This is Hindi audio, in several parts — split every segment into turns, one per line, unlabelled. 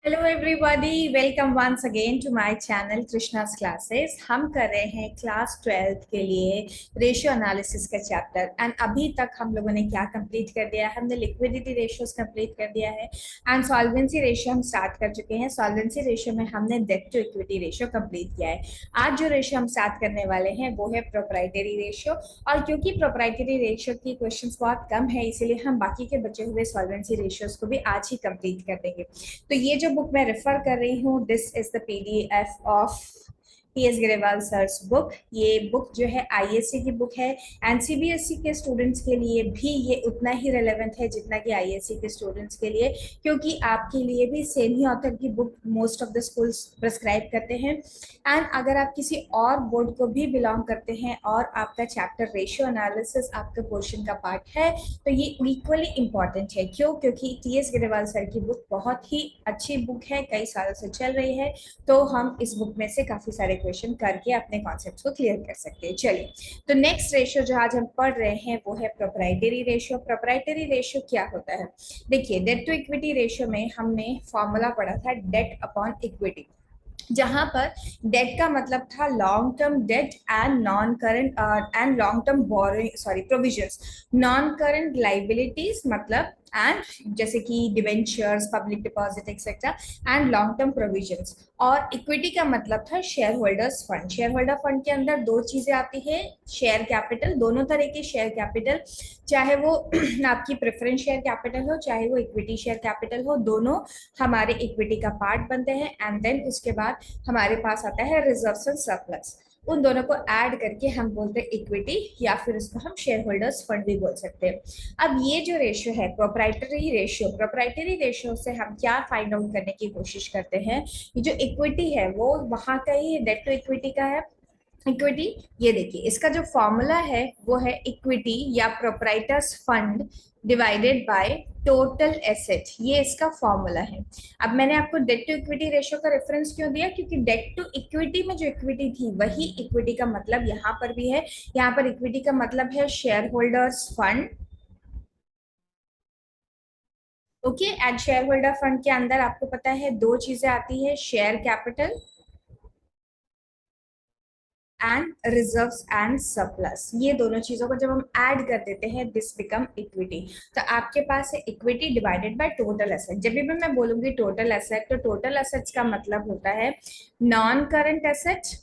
Hello everybody, welcome once again to my channel Krishna's classes. हम कर रहे हैं क्लास 12 के लिए रेशियो एनालिसिस का चैप्टर। एंड अभी तक हम लोगों ने क्या कंप्लीट कर दिया है? हमने लिक्विडिटी रेशियोज कंप्लीट कर दिया है एंड सॉल्वेंसी रेशियो हम स्टार्ट कर चुके हैं। सॉल्वेंसी रेशियो में हमने debt to equity ratio complete किया है। आज जो रेशियो हम स्टार्ट करने वाले हैं वो है प्रोप्राइटरी रेशियो। और क्योंकि प्रोप्राइटरी रेशियो की क्वेश्चंस बहुत कम है, इसीलिए हम बाकी के बचे हुए सॉल्वेंसी रेशियोज को भी आज ही कंप्लीट कर देंगे। तो ये जो बुक मैं रेफर कर रही हूँ, this is the PDF of PS Grewal sir's book. ये बुक जो है आईएससी की बुक है एंड सीबीएसई के स्टूडेंट्स के लिए भी ये उतना ही रेलेवेंट है जितना कि आईएससी के स्टूडेंट्स के लिए, क्योंकि आपके लिए भी सेम ही ऑथर की book most of the schools prescribe करते हैं। एंड अगर आप किसी और बोर्ड को भी बिलोंग करते हैं और आपका चैप्टर रेशियो एनालिसिस आपके पोर्शन का पार्ट है, तो ये इक्वली इंपॉर्टेंट है। क्यों? क्योंकि टीएस ग्रेवाल सर की बुक बहुत ही अच्छी बुक है, कई सालों से चल रही है, तो हम इस बुक में से काफी सारे क्वेश्चन करके अपने कॉन्सेप्ट्स को क्लियर कर सकते हैं। चलिए, तो नेक्स्ट रेशियो जो आज हम पढ़ रहे हैं वो है प्रोप्राइटरी रेशियो। प्रोप्राइटरी रेशियो क्या होता है? देखिए, डेट टू इक्विटी रेशियो में हमने फॉर्मूला पढ़ा था डेट अपॉन इक्विटी, जहां पर डेट का मतलब था long term date and non current and long term borrowing sorry provisions, non current liabilities मतलब एंड जैसे कि debentures, public deposit etcetera, and long term provisions. और इक्विटी का मतलब था share holders fund. Share holder fund के अंदर दो चीजें आती है, शेयर कैपिटल, दोनों तरह के शेयर कैपिटल, चाहे वो आपकी प्रेफरेंस शेयर कैपिटल हो चाहे वो इक्विटी शेयर कैपिटल हो, दोनों हमारे इक्विटी का पार्ट बनते हैं। एंड देन उसके बाद हमारे पास आता है रिजर्व्स एंड सरप्लस। उन दोनों को ऐड करके हम बोलते हैं इक्विटी, या फिर उसको हम शेयर होल्डर्स फंड भी बोल सकते हैं। अब ये जो रेशियो है प्रोप्राइटरी रेशियो, प्रोप्राइटरी रेशियो से हम क्या फाइंड आउट करने की कोशिश करते हैं? ये जो इक्विटी है वो वहां का ही डेट टू इक्विटी का है। इक्विटी, ये देखिए इसका जो फॉर्मूला है वो है इक्विटी या proprietors fund divided by total asset, ये इसका फॉर्मूला है। अब मैंने आपको डेट टू इक्विटी रेशियो का रेफरेंस क्यों दिया? क्योंकि डेट टू इक्विटी में जो इक्विटी थी वही इक्विटी का मतलब यहाँ पर भी है। यहाँ पर इक्विटी का मतलब है share holders fund. Okay, and share holder fund के अंदर आपको पता है दो चीजें आती है, share capital and reserves and surplus. ये दोनों चीजों को जब हम ऐड कर देते हैं दिस बिकम इक्विटी। तो आपके पास है equity divided by total asset. जब भी मैं बोलूंगी टोटल एसेट, तो टोटल एसेट्स का मतलब होता है नॉन करंट एसेट,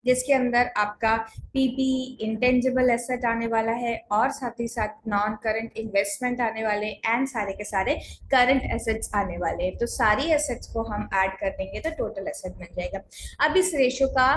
जिसके अंदर आपका पीपी इंटेंजिबल एसेट आने वाला है और साथ ही साथ नॉन करंट इन्वेस्टमेंट आने वाले एंड सारे के सारे करंट एसेट्स आने वाले हैं। तो सारी एसेट्स को हम ऐड कर देंगे तो टोटल एसेट बन जाएगा। अब इस रेशियो का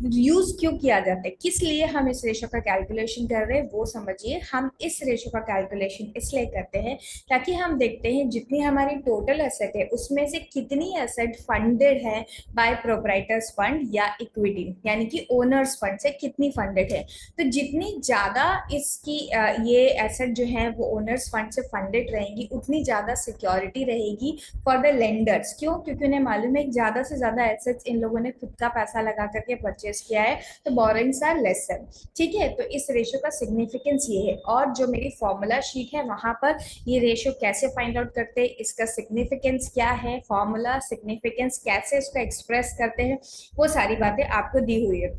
यूज क्यों किया जाता है, किस लिए हम इस रेशियो का कैलकुलेशन कर रहे हैं वो समझिए। हम इस रेशियो का कैलकुलेशन इसलिए करते हैं ताकि हम देखते हैं जितनी हमारी टोटल एसेट है उसमें से कितनी एसेट फंडेड है बाय प्रोप्राइटर्स फंड या इक्विटी, यानी कि ओनर्स फंड से कितनी फंडेड है। तो जितनी ज्यादा इसकी ये एसेट जो है वो ओनर्स फंड से फंडेड रहेंगी उतनी ज्यादा सिक्योरिटी रहेगी फॉर द लेंडर्स। क्यों? क्योंकि उन्हें मालूम है ज्यादा से ज्यादा एसेट्स इन लोगों ने खुद का पैसा लगा करके परचेज किया है, तो बोरोइंग्स आर लेसर। ठीक है, तो इस रेशियो का सिग्निफिकेंस ये है। और जो मेरी फॉर्मूला शीट है वहां पर ये रेशियो कैसे फाइंड आउट करते हैं, इसका सिग्निफिकेंस क्या है, फॉर्मूला सिग्निफिकेंस कैसे इसको एक्सप्रेस करते हैं, वो सारी बातें आपको दी हुई है।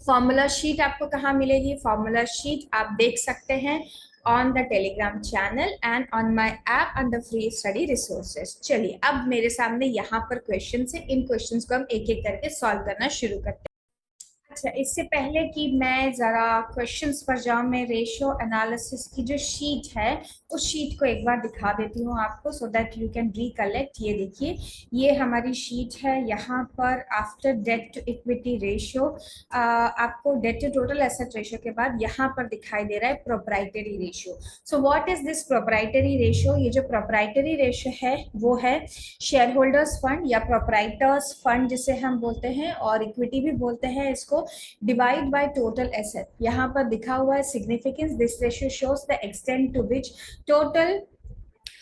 फॉर्मूला शीट आपको कहाँ मिलेगी? फॉर्मूला शीट आप देख सकते हैं on the telegram channel and on my app under free study resources। चलिए, अब मेरे सामने यहाँ पर क्वेश्चन है, इन क्वेश्चंस को हम एक एक करके सॉल्व करना शुरू करते हैं। अच्छा, इससे पहले कि मैं जरा क्वेश्चंस पर जाऊं, मैं रेशियो एनालिसिस की जो शीट है उस शीट को एक बार दिखा देती हूँ आपको, so that you can recollect. ये देखिए, ये हमारी शीट है। यहाँ पर after debt to equity ratio, आपको debt to total asset ratio के बाद यहाँ पर दिखाई दे रहा है proprietary ratio. So what is this proprietary ratio? ये जो प्रोप्राइटरी रेशियो है वो है शेयर होल्डर्स फंड या प्रोप्राइटर्स फंड जिसे हम बोलते हैं, और इक्विटी भी बोलते हैं इसको, डिवाइड बाय टोटल एसेट। यहाँ पर दिखा हुआ है significance, this ratio shows the extent to which total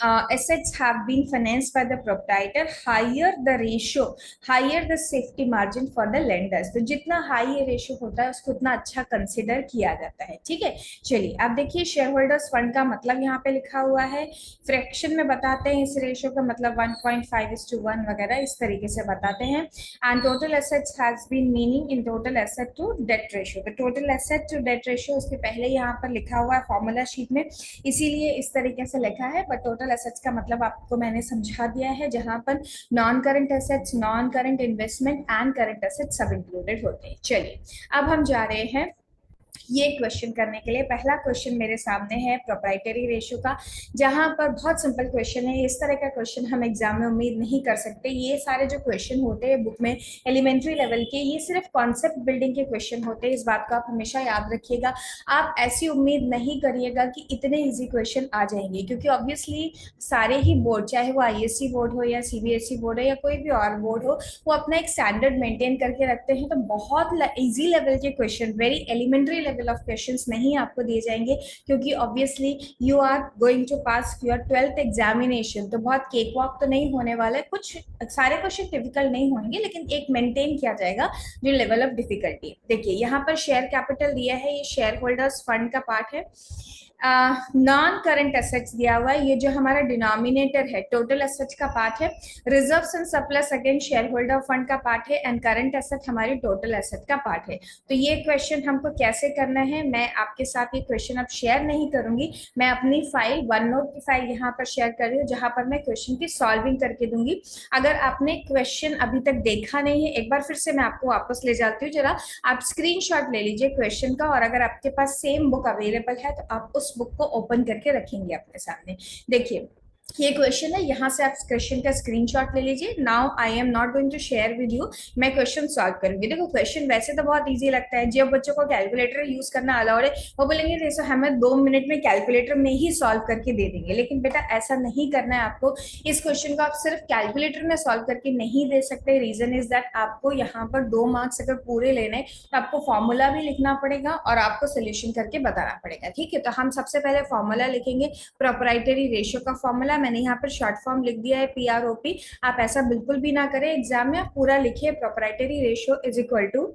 assets have been financed by the proprietor, higher the ratio, higher the safety margin for the lenders। तो जितना हाई ये रेशियो होता है उसको उतना अच्छा कंसिडर किया जाता है। ठीक है, चलिए अब देखिए शेयर होल्डर्स फंड का मतलब यहाँ पे लिखा हुआ है, फ्रैक्शन में बताते हैं इस रेशियो का मतलब 1.5:1 वगैरह इस तरीके से बताते हैं। And total assets has been meaning in total asset to debt ratio. तो total asset to debt ratio उसके पहले यहाँ पर लिखा हुआ है फॉर्मूला शीट में, इसीलिए इस तरीके से लिखा है। बट टोटल एसेट्स का मतलब आपको मैंने समझा दिया है, जहां पर non current assets, non current investment and current assets सब इंक्लूडेड होते हैं। चलिए अब हम जा रहे हैं ये क्वेश्चन करने के लिए। पहला क्वेश्चन मेरे सामने है प्रोप्राइटरी रेशियो का, जहां पर बहुत सिंपल क्वेश्चन है। इस तरह का क्वेश्चन हम एग्जाम में उम्मीद नहीं कर सकते। ये सारे जो क्वेश्चन होते हैं बुक में एलिमेंट्री लेवल के, ये सिर्फ कॉन्सेप्ट बिल्डिंग के क्वेश्चन होते हैं। इस बात को आप हमेशा याद रखिएगा। आप ऐसी उम्मीद नहीं करिएगा कि इतने ईजी क्वेश्चन आ जाएंगे, क्योंकि ऑब्वियसली सारे ही बोर्ड, चाहे वो आईएससी बोर्ड हो या सीबीएसई बोर्ड हो या कोई भी और बोर्ड हो, वो अपना एक स्टैंडर्ड मेंटेन करके रखते हैं। तो बहुत ईजी लेवल के question, very elementary level of questions नहीं आपको दिए जाएंगे, क्योंकि obviously you are going to pass your 12th examination. तो बहुत केक वॉक तो नहीं होने वाला है, कुछ सारे क्वेश्चन डिफिकल्ट नहीं होंगे, लेकिन एक मेंटेन किया जाएगा जो लेवल ऑफ डिफिकल्टी। देखिए यहाँ पर शेयर कैपिटल दिया है, ये शेयर होल्डर्स फंड का पार्ट है। नॉन करंट एसेट्स दिया हुआ है, ये जो हमारा डिनोमिनेटर है टोटल एसेट्स का पार्ट है। Reserves and surplus again share holder fund का पार्ट है, एंड करंट एसेट हमारी टोटल एसेट का पार्ट है। तो ये क्वेश्चन हमको कैसे करना है, मैं आपके साथ ये क्वेश्चन अब शेयर नहीं करूंगी। मैं अपनी फाइल वन नोट की फाइल यहाँ पर शेयर कर रही हूँ, जहां पर मैं क्वेश्चन की सॉल्विंग करके दूंगी। अगर आपने क्वेश्चन अभी तक देखा नहीं है, एक बार फिर से मैं आपको वापस ले जाती हूँ, जरा आप स्क्रीनशॉट ले लीजिए क्वेश्चन का, और अगर आपके पास सेम बुक अवेलेबल है तो आप उस बुक को ओपन करके रखेंगे अपने सामने। देखिए ये क्वेश्चन है, यहाँ से आप क्वेश्चन का स्क्रीनशॉट ले लीजिए। Now I am not going to share with you, मैं क्वेश्चन सॉल्व करूंगी। देखो क्वेश्चन वैसे तो बहुत इजी लगता है, जब बच्चों को कैलकुलेटर यूज करना अलाउड है वो बोलेंगे जैसे हमें 2 मिनट में कैलकुलेटर में ही सॉल्व करके दे देंगे, लेकिन बेटा ऐसा नहीं करना है आपको। इस क्वेश्चन को आप सिर्फ कैलकुलेटर में सॉल्व करके नहीं दे सकते। रीजन इज दैट आपको यहाँ पर 2 मार्क्स अगर पूरे लेने तो आपको फॉर्मूला भी लिखना पड़ेगा और आपको सोल्यूशन करके बताना पड़ेगा। ठीक है, तो हम सबसे पहले फॉर्मूला लिखेंगे, प्रोप्राइटरी रेशियो का फॉर्मूला। मैंने यहाँ पर शॉर्ट फॉर्म लिख दिया है PROP। आप ऐसा बिल्कुल भी ना करें, एग्जाम में आप पूरा लिखिए, proprietary ratio is equal to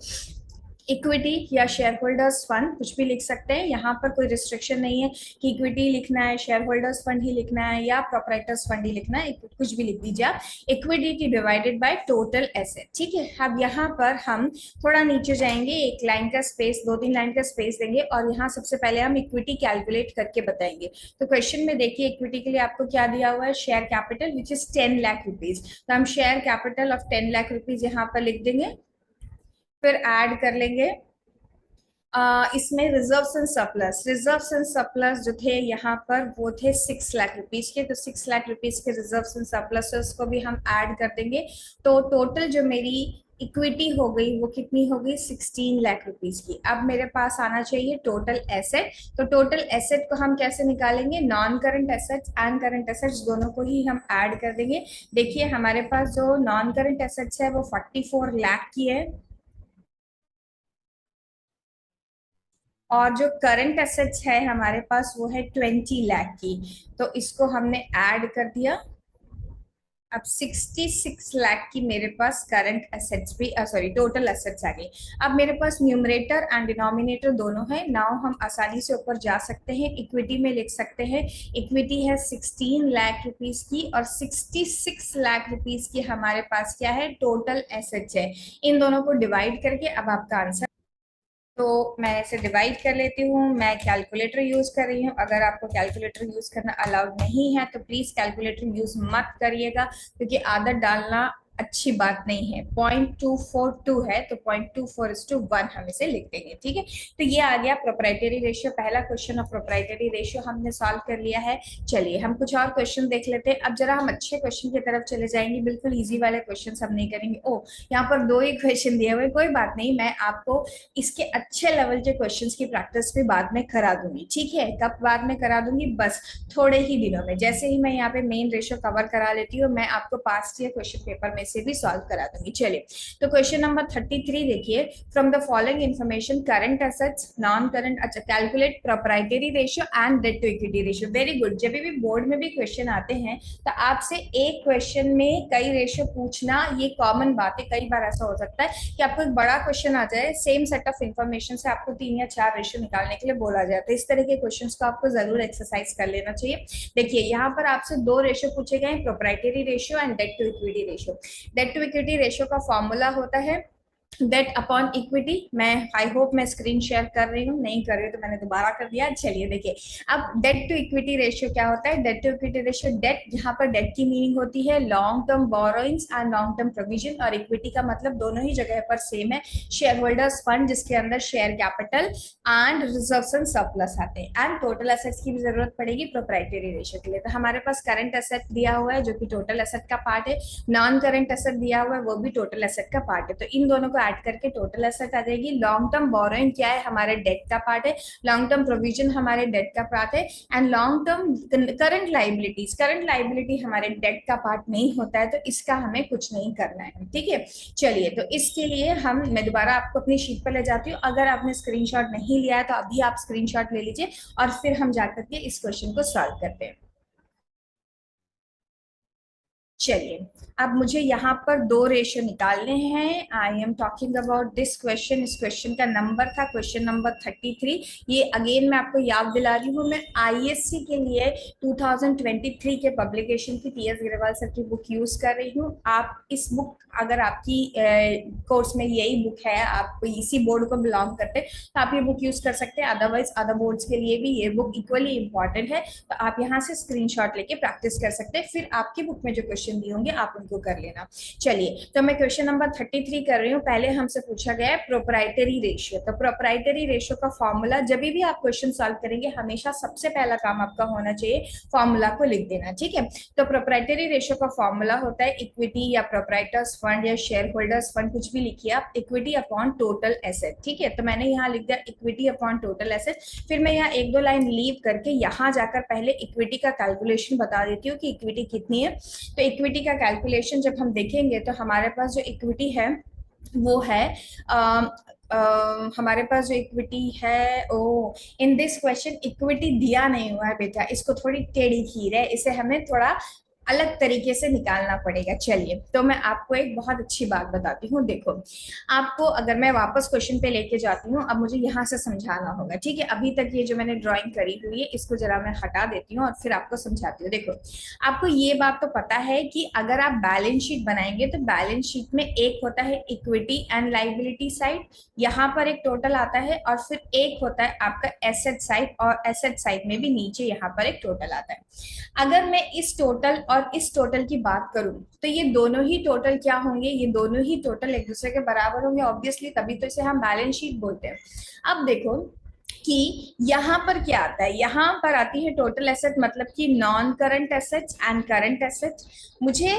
equity या शेयर होल्डर्स फंड, कुछ भी लिख सकते हैं। यहाँ पर कोई रिस्ट्रिक्शन नहीं है कि इक्विटी लिखना है, शेयर होल्डर्स फंड ही लिखना है या प्रोप्राइटर्स फंड ही लिखना है, कुछ भी लिख दीजिए आप। Equity divided by total asset. ठीक है, अब यहाँ पर हम थोड़ा नीचे जाएंगे, एक लाइन का स्पेस, 2-3 लाइन का स्पेस देंगे, और यहाँ सबसे पहले हम इक्विटी कैलकुलेट करके बताएंगे। तो क्वेश्चन में देखिए इक्विटी के लिए आपको क्या दिया हुआ है, share capital which is 10 lakh rupees. तो हम share capital of 10 lakh rupees यहाँ पर लिख देंगे, फिर ऐड कर लेंगे इसमें reserves and surplus. Reserves and surplus जो थे यहाँ पर वो थे 6 लाख रुपीज के, तो 6 लाख रुपीज के रिजर्व्स एंड सरप्लस को भी हम ऐड कर देंगे। तो टोटल जो मेरी इक्विटी हो गई वो कितनी हो गई, 16 लाख रुपीज की। अब मेरे पास आना चाहिए टोटल एसेट। तो टोटल एसेट को हम कैसे निकालेंगे, non current assets and current assets दोनों को ही हम ऐड कर देंगे। देखिए हमारे पास जो नॉन करंट एसेट्स है वो 44 लाख की है, और जो करंट एसेट्स है हमारे पास वो है 20 लाख की। तो इसको हमने ऐड कर दिया। अब 66 लाख की मेरे पास करंट एसेट्स भी, सॉरी टोटल एसेट्स आ गई। अब मेरे पास न्यूमरेटर एंड डिनोमिनेटर दोनों है। नाउ हम आसानी से ऊपर जा सकते हैं, इक्विटी में लिख सकते हैं। इक्विटी है 16 लाख रुपीस की, और 66 लाख रुपीस की हमारे पास क्या है, टोटल एसेट्स है। इन दोनों को डिवाइड करके अब आपका आंसर, तो मैं इसे डिवाइड कर लेती हूँ। मैं कैलकुलेटर यूज कर रही हूँ, अगर आपको कैलकुलेटर यूज करना अलाउड नहीं है तो प्लीज कैलकुलेटर यूज मत करिएगा, क्योंकि आदत डालना अच्छी बात नहीं है। 0.242 है, तो 0.24:1 हम इसे लिख देंगे। ठीक है, तो ये आ गया प्रोप्राइटरी रेशियो। पहला क्वेश्चन ऑफ प्रोप्राइटरी रेशियो हमने सॉल्व कर लिया है। चलिए हम कुछ और क्वेश्चन देख लेते हैं। अब जरा हम अच्छे क्वेश्चन की तरफ चले जाएंगे, बिल्कुल इजी वाले क्वेश्चन हम नहीं करेंगे। ओ, यहाँ पर 2 ही क्वेश्चन दिए हुए, कोई बात नहीं, मैं आपको इसके अच्छे लेवल के क्वेश्चंस की प्रैक्टिस भी बाद में करा दूंगी। ठीक है, कब बाद में करा दूंगी, बस थोड़े ही दिनों में। जैसे ही मैं यहाँ पे मेन रेशियो कवर करा लेती हूँ, मैं आपको पास्ट ईयर क्वेश्चन पेपर में ऐसे भी सॉल्व करा दूंगी। चलिए, तो क्वेश्चन नंबर 33 देखिए, from the following information current assets, non current, अच्छा, calculate proprietary ratio and debt to equity ratio. Very good. जब भी बोर्ड में भी क्वेश्चन आते हैं तो आपसे एक क्वेश्चन में कई रेशियो पूछना ये कॉमन बात है। कई बार ऐसा हो सकता है कि आपको एक बड़ा क्वेश्चन आ जाए, सेम सेट ऑफ इन्फॉर्मेशन से आपको 3 या 4 रेशियो निकालने के लिए बोला जाए, तो इस तरह के क्वेश्चंस को आपको जरूर एक्सरसाइज कर लेना चाहिए। देखिए, यहाँ पर आपसे 2 रेशियो पूछे गए, proprietary ratio and debt to equity ratio. Debt to equity ratio का फॉर्मूला होता है डेट अपॉन इक्विटी। मैं आई होप मैं स्क्रीन शेयर कर रही हूँ, नहीं कर रही हूँ तो मैंने दोबारा कर दिया। चलिए देखिए, अब डेट टू इक्विटी रेशियो क्या होता है। Debt to equity ratio, debt यहाँ पर डेट की मीनिंग होती है long term borrowings and long term provision, और इक्विटी का मतलब दोनों ही जगह पर सेम है, शेयर होल्डर्स फंड जिसके अंदर share capital and reserves and surplus आते हैं, एंड टोटल एसेट्स की भी जरूरत पड़ेगी प्रोप्राइटरी रेशियो के लिए। तो हमारे पास करंट एसेट दिया हुआ है जो कि टोटल एसेट का पार्ट है, नॉन करंट एसेट दिया हुआ है वो भी टोटल एसेट का पार्ट है, तो इन दोनों को ऐड करके टोटल एसेट आ जाएगी। लॉन्ग टर्म बोरोइंग क्या है, हमारे डेट का पार्ट है, लॉन्ग टर्म प्रोविजन हमारे डेट का पार्ट है, and long term current liabilities, current liability हमारे डेट का पार्ट नहीं होता है, तो इसका हमें कुछ नहीं करना है। ठीक है, चलिए, तो इसके लिए मैं दोबारा आपको अपनी शीट पर ले जाती हूँ। अगर आपने स्क्रीनशॉट नहीं लिया है तो अभी आप स्क्रीनशॉट ले लीजिए और फिर हम जाकर के इस क्वेश्चन को सॉल्व करते हैं। चलिए, अब मुझे यहाँ पर 2 रेशियो निकालने हैं। I am talking about this question. इस क्वेश्चन का नंबर था क्वेश्चन नंबर 33। ये अगेन मैं आपको याद दिला रही हूँ, मैं आईएससी के लिए 2023 के पब्लिकेशन की टीएस अग्रवाल सर की बुक यूज कर रही हूँ। आप इस बुक, अगर आपकी कोर्स में यही बुक है, आप इसी बोर्ड को बिलोंग करते हैं तो आप ये बुक यूज कर सकते हैं। अदरवाइज अदर बोर्ड्स के लिए भी ये बुक इक्वली इंपॉर्टेंट है, तो आप यहाँ से स्क्रीनशॉट लेके प्रैक्टिस कर सकते हैं। फिर आपकी बुक में जो क्वेश्चन दिए होंगे आप उनको कर लेना। चलिए, तो मैं क्वेश्चन नंबर 33 कर रही हूँ। पहले हमसे पूछा गया है प्रोप्राइटरी रेशियो। तो प्रोप्राइटरी रेशियो का फॉर्मूला, जब भी आप क्वेश्चन सॉल्व करेंगे हमेशा सबसे पहला काम आपका होना चाहिए फॉर्मूला को लिख देना। ठीक है, तो प्रोप्राइटरी रेशियो का फॉर्मूला होता है इक्विटी या प्रोप्राइटर्स फंड या शेयर होल्डर्स फंड, कुछ भी लिखिए आप, इक्विटी अपॉन टोटल एसेट। ठीक है, तो मैंने यहाँ लिख दिया इक्विटी अपॉन टोटल एसेट। फिर मैं यहाँ 1-2 लाइन लीव करके यहाँ जाकर पहले इक्विटी का कैलकुलेशन बता देती हूँ कि इक्विटी कितनी है। तो इक्विटी का कैलकुलेशन जब हम देखेंगे तो हमारे पास जो इक्विटी है वो है हमारे पास जो इक्विटी है, ओ, इन दिस क्वेश्चन इक्विटी दिया नहीं हुआ है बेटा, इसको थोड़ी टेढ़ी खीर है, इसे हमें थोड़ा अलग तरीके से निकालना पड़ेगा। चलिए, तो मैं आपको एक बहुत अच्छी बात बताती हूँ। देखो, आपको अगर मैं वापस क्वेश्चन पे लेके जाती हूँ, अब मुझे यहाँ से समझाना होगा। ठीक है, अभी तक ये जो मैंने ड्राइंग करी हुई है इसको जरा मैं हटा देती हूँ और फिर आपको समझाती हूँ। देखो, आपको ये बात तो पता है कि अगर आप बैलेंस शीट बनाएंगे तो बैलेंस शीट में एक होता है इक्विटी एंड लाइबिलिटी साइड, यहाँ पर एक टोटल आता है, और फिर एक होता है आपका एसेट साइड, और एसेट साइड में भी नीचे यहाँ पर एक टोटल आता है। अगर मैं इस टोटल और इस टोटल की बात करूं तो ये दोनों ही टोटल क्या होंगे, ये दोनों ही टोटल एक दूसरे के बराबर होंगे ऑब्वियसली, तभी तो इसे हम बैलेंस शीट बोलते हैं। अब देखो कि यहाँ पर क्या आता है, यहाँ पर आती है टोटल एसेट, मतलब कि non current assets and current assets. मुझे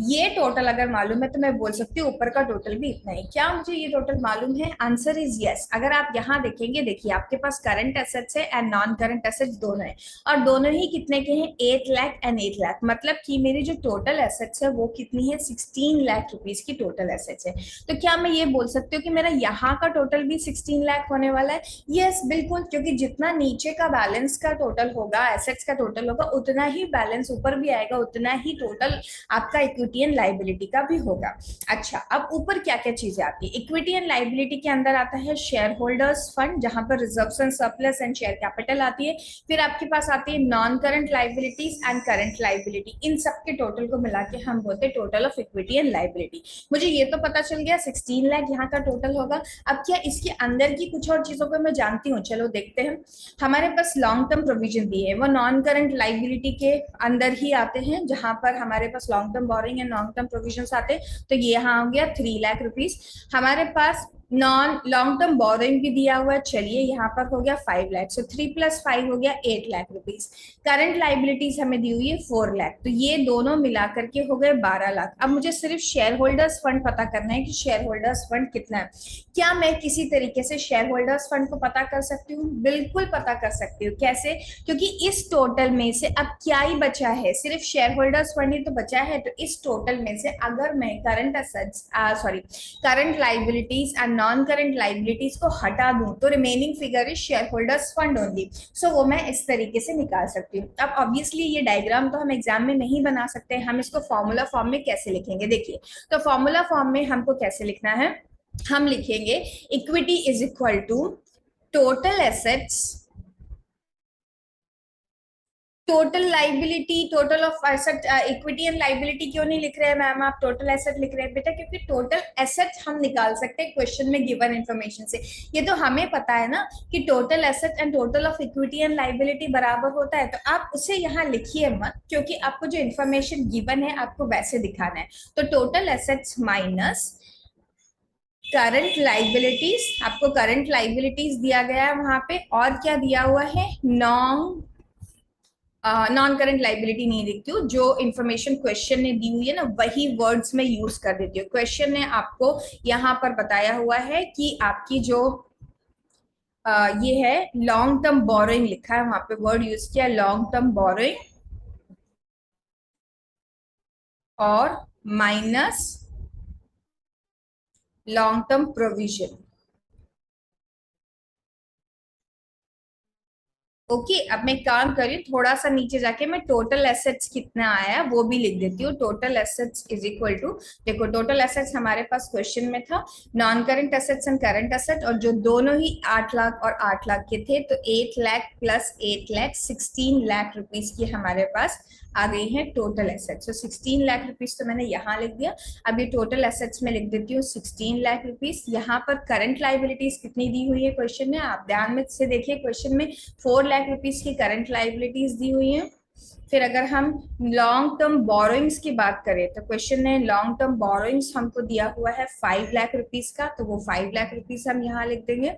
ये टोटल अगर मालूम है तो मैं बोल सकती हूँ ऊपर का टोटल भी इतना ही। क्या मुझे ये टोटल मालूम है? Answer is yes. अगर आप यहाँ देखेंगे, देखिए आपके पास करंट एसेट्स है एंड नॉन करंट एसेट्स दोनों है, और दोनों ही कितने के हैं, 8 लाख एंड 8 लाख, मतलब कि मेरी जो टोटल एसेट्स है वो कितनी है, 16 लाख रुपीज की टोटल एसेट्स है। तो क्या मैं ये बोल सकती हूँ कि मेरा यहाँ का टोटल भी 16 लाख होने वाला है? यस, बिल्कुल, क्योंकि जितना नीचे का बैलेंस का टोटल होगा, एसेट्स का टोटल होगा, उतना ही बैलेंस ऊपर भी आएगा, उतना ही टोटल आपका इक्विटी एंड लाइबिलिटी का भी होगा। अच्छा, अब ऊपर क्या क्या चीजें आती है? इक्विटी एंड लाइबिलिटी के अंदर आता है शेयर होल्डर्स फंड, जहां पर reserves and surplus and share capital आती है। फिर आपके पास आती है non current liabilities and current liability. इन सब के टोटल को मिला के हम बोलते हैं total of equity and liability. मुझे ये तो पता चल गया 16 लाख यहाँ का टोटल होगा। अब क्या इसके अंदर की कुछ और चीजों को मैं जानती हूँ? चलो देखते हैं। हमारे पास लॉन्ग टर्म प्रोविजन दिए हैं, वो नॉन करंट लाइबिलिटी के अंदर ही आते हैं, जहां पर हमारे पास long term borrowing and long term provisions आते हैं। तो ये यहाँ हो गया 3 लाख रुपीज। हमारे पास नॉन लॉन्ग टर्म बोरोइंग भी दिया हुआ है, चलिए यहाँ पर हो गया 5 लाख, सो 3 + 5 हो गया 8 लाख रुपीज। करंट लाइबिलिटीज हमें दी हुई है 4 लाख, तो ये दोनों मिला करके हो गए 12 लाख। अब मुझे सिर्फ शेयर होल्डर्स फंड पता करना है कि शेयर होल्डर्स फंड कितना है। क्या मैं किसी तरीके से शेयर होल्डर्स फंड को पता कर सकती हूँ? बिल्कुल पता कर सकती हूँ। कैसे? क्योंकि इस टोटल में से अब क्या ही बचा है, सिर्फ शेयर होल्डर्स फंड ही तो बचा है। तो इस टोटल में से अगर मैं current assets sorry current liabilities and non current liabilities को हटा दूं तो remaining figure is share holders fund only. So वो मैं इस तरीके से निकाल सकती हूँ। अब ऑब्वियसली ये डायग्राम तो हम एग्जाम में नहीं बना सकते, हम इसको फॉर्मूला फॉर्म में कैसे लिखेंगे, देखिए। तो फॉर्मूला फॉर्म में हमको कैसे लिखना है, हम लिखेंगे equity is equal to total assets, total liability, total of asset, equity and liability क्यों नहीं लिख रहे हैं मैम आप, टोटल एसेट लिख रहे हैं बेटा? क्योंकि टोटल एसेट हम निकाल सकते हैं क्वेश्चन में गिवन इन्फॉर्मेशन से। ये तो हमें पता है ना कि total asset and total of equity and liability बराबर होता है। तो आप उसे यहाँ लिखिए मत, क्योंकि आपको जो इन्फॉर्मेशन गिवन है आपको वैसे दिखाना है। तो total assets minus current liabilities, आपको करंट लाइबिलिटीज दिया गया है वहां पे, और क्या दिया हुआ है, नॉन करंट लाइबिलिटी नहीं लिखती हूँ, जो इन्फॉर्मेशन क्वेश्चन ने दी हुई है ना वही वर्ड्स में यूज कर देती हूँ। क्वेश्चन ने आपको यहाँ पर बताया हुआ है कि आपकी जो ये है लॉन्ग टर्म बोरोइंग लिखा है, वहां पे वर्ड यूज किया लॉन्ग टर्म बोरोइंग और minus long term provision. Okay अब मैं काम करी थोड़ा सा नीचे जाके मैं टोटल एसेट्स कितना आया वो भी लिख देती हूँ। Total assets is equal to, देखो टोटल एसेट्स हमारे पास क्वेश्चन में था non current assets and current asset, और जो दोनों ही 8 लाख और 8 लाख के थे, तो 8 लाख प्लस 8 लाख 16 लाख रुपीज की हमारे पास आ गई है टोटल एसेट्स। तो 16 लाख रुपीज तो मैंने यहाँ लिख दिया। अब ये टोटल एसेट्स में लिख देती हूँ 16 लाख रुपीज। यहाँ पर करंट लाइबिलिटीज कितनी दी हुई है क्वेश्चन में, आप ध्यान में से देखिए, क्वेश्चन में 4 लाख रुपीज की करंट लाइबिलिटीज दी हुई है। फिर अगर हम लॉन्ग टर्म बोरोइंग्स की बात करें तो क्वेश्चन ने लॉन्ग टर्म बोरोइंग्स हमको दिया हुआ है 5 लाख रुपीज का, तो वो 5 लाख रुपीज हम यहाँ लिख देंगे।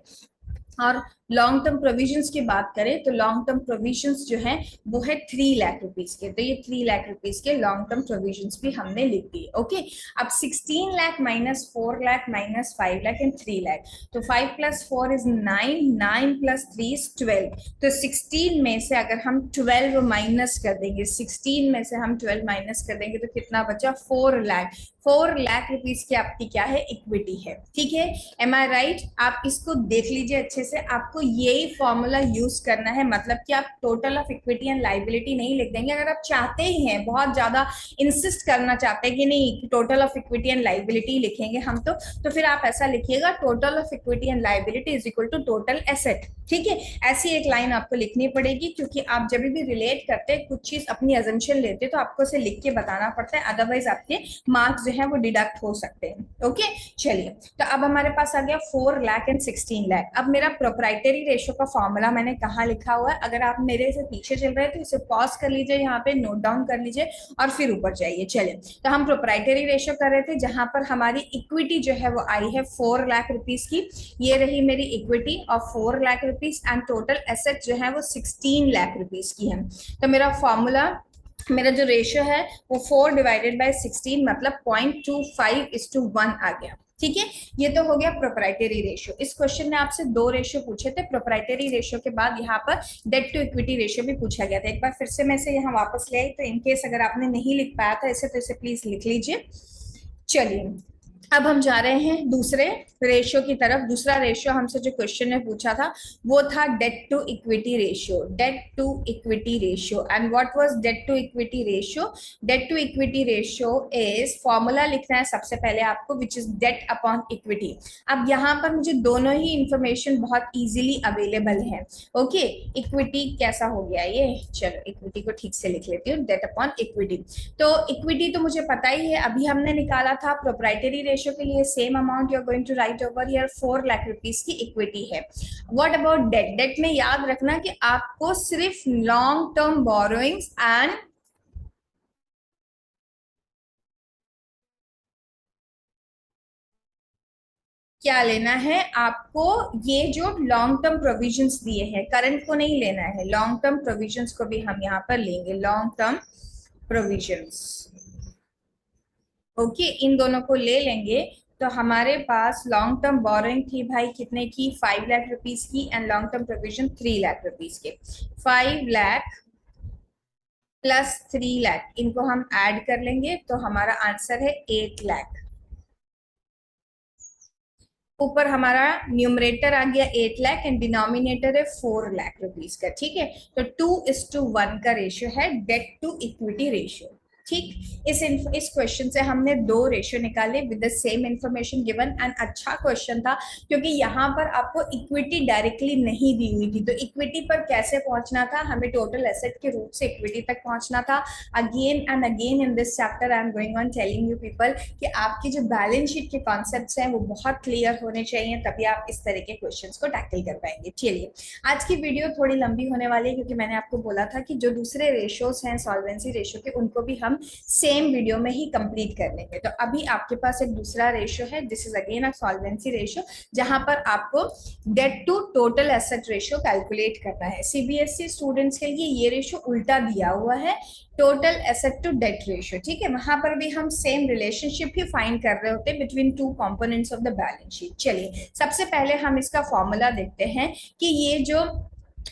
और लॉन्ग टर्म प्रोविजंस की बात करें तो लॉन्ग टर्म प्रोविजंस जो है वो है 3 लाख रुपीज के, तो ये 3 लाख रुपीज के लॉन्ग टर्म प्रोविजंस भी हमने लिख दिए। ओके अब 16 lakh minus 4 lakh minus 5 lakh and 3 lakh, तो 5 + 4 इज 9, 9 + 3 इज 12। तो 16 में से अगर हम 12 माइनस कर देंगे, 16 में से हम 12 माइनस कर देंगे तो कितना बचा, 4 लाख। 4 लाख रुपीज की आपकी क्या है, इक्विटी है। ठीक है, एम आई राइट? आप इसको देख लीजिए अच्छे से, आपको यही फॉर्मूला यूज करना है, मतलब कि आप total of equity and liability नहीं लिख देंगे। अगर आप चाहते ही हैं, बहुत ज्यादा इंसिस्ट करना चाहते हैं कि नहीं total of equity and liability लिखेंगे हम, तो फिर आप ऐसा लिखिएगा total of equity and liability is equal to total asset. ठीक है, ऐसी एक लाइन आपको लिखनी पड़ेगी, क्योंकि आप जब भी रिलेट करते हैं कुछ चीज अपनी अजम्पशन लेते हैं तो आपको उसे लिख के बताना पड़ता है, अदरवाइज आपके मार्क्स जो है वो डिडक्ट हो सकते हैं। ओके चलिए, तो अब हमारे पास आ गया 4 लाख एंड 16 लाख। अब मेरा प्रोप्राइटरी रेशो का फॉर्मूला मैंने कहाँ लिखा हुआ है, अगर आप मेरे से पीछे चल रहे हैं तो इसे पॉज कर लीजिए, यहाँ पे नोट डाउन कर लीजिए और फिर ऊपर जाइए। चलिए, तो हम प्रोप्राइटरी रेशो कर रहे थे जहां पर हमारी इक्विटी जो है वो आई है 4 लाख रुपीज की, ये रही मेरी equity of 4 lakh rupees, and total asset जो है वो 16 लाख रुपीज की है। तो मेरा फॉर्मूला, मेरा जो रेशियो है वो 4/16 मतलब 0.25:1 आ गया। ठीक है, ये तो हो गया प्रोप्राइटरी रेशियो। इस क्वेश्चन ने आपसे दो रेशियो पूछे थे, प्रोप्राइटरी रेशियो के बाद यहाँ पर डेट टू इक्विटी रेशियो भी पूछा गया था। एक बार फिर से मैं इसे यहाँ वापस ले आई, तो इनकेस अगर आपने नहीं लिख पाया था इसे, तो इसे प्लीज लिख लीजिए। चलिए, अब हम जा रहे हैं दूसरे रेशियो की तरफ। दूसरा रेशियो हमसे जो क्वेश्चन ने पूछा था वो था debt to equity ratio, debt to equity ratio. And what was debt to equity ratio? Debt to equity ratio is, formula लिखना है सबसे पहले आपको, which is debt upon equity. अब यहाँ पर मुझे दोनों ही इंफॉर्मेशन बहुत इजीली अवेलेबल है। ओके, इक्विटी कैसा हो गया ये, चलो इक्विटी को ठीक से लिख लेती हूँ, डेट अपॉन इक्विटी। तो इक्विटी तो मुझे पता ही है, अभी हमने निकाला था। प्रोप्राइटरी रेशियो के लिए same amount you are going to write over here, 4 lakh rupees की इक्विटी है। What about debt? डेट में याद रखना कि आपको सिर्फ लॉन्ग टर्म बोरोइंग्स एंड क्या लेना है आपको, ये जो लॉन्ग टर्म प्रोविजंस दिए हैं, करंट को नहीं लेना है, लॉन्ग टर्म प्रोविजंस को भी हम यहाँ पर लेंगे, लॉन्ग टर्म प्रोविजंस। ओके, इन दोनों को ले लेंगे। तो हमारे पास लॉन्ग टर्म बोरोइंग थी भाई कितने की, 5 लाख रुपीज की, and long term provision 3 lakh rupees के। 5 लाख प्लस 3 लाख, इनको हम ऐड कर लेंगे तो हमारा आंसर है 8 लाख। ऊपर हमारा न्यूमरेटर आ गया 8 लाख एंड डिनोमिनेटर है 4 लाख रुपीज का। ठीक है, तो 2:1 का रेशियो है डेट टू इक्विटी रेशियो। ठीक, इस क्वेश्चन से हमने दो रेशियो निकाले with the same information given, and अच्छा क्वेश्चन था क्योंकि यहाँ पर आपको इक्विटी डायरेक्टली नहीं दी हुई थी। तो इक्विटी पर कैसे पहुंचना था, हमें टोटल एसेट के रूप से इक्विटी तक पहुंचना था। Again and again in this chapter I am going on telling you people कि आपकी जो बैलेंस शीट के कॉन्सेप्ट्स हैं वो बहुत क्लियर होने चाहिए, तभी आप इस तरह के क्वेश्चंस को टैकल कर पाएंगे। चलिए, आज की वीडियो थोड़ी लंबी होने वाली है क्योंकि मैंने आपको बोला था कि जो दूसरे रेशियोज हैं सॉल्वेंसी रेशियो के, उनको भी हम सेम वीडियो में ही कंप्लीट कर लेंगे। तो अभी आपके पास एक दूसरा रेशियो है, this is again a solvency ratio, जहां पर आपको debt to total asset ratio calculate करना है। सीबीएसई स्टूडेंट्स के लिए ये रेशियो उल्टा दिया हुआ है, total asset to debt ratio. ठीक है, वहां पर भी हम सेम रिलेशनशिप ही फाइंड कर रहे होते हैं between two components of the balance sheet. चलिए, सबसे पहले हम इसका फॉर्मूला देखते हैं कि ये जो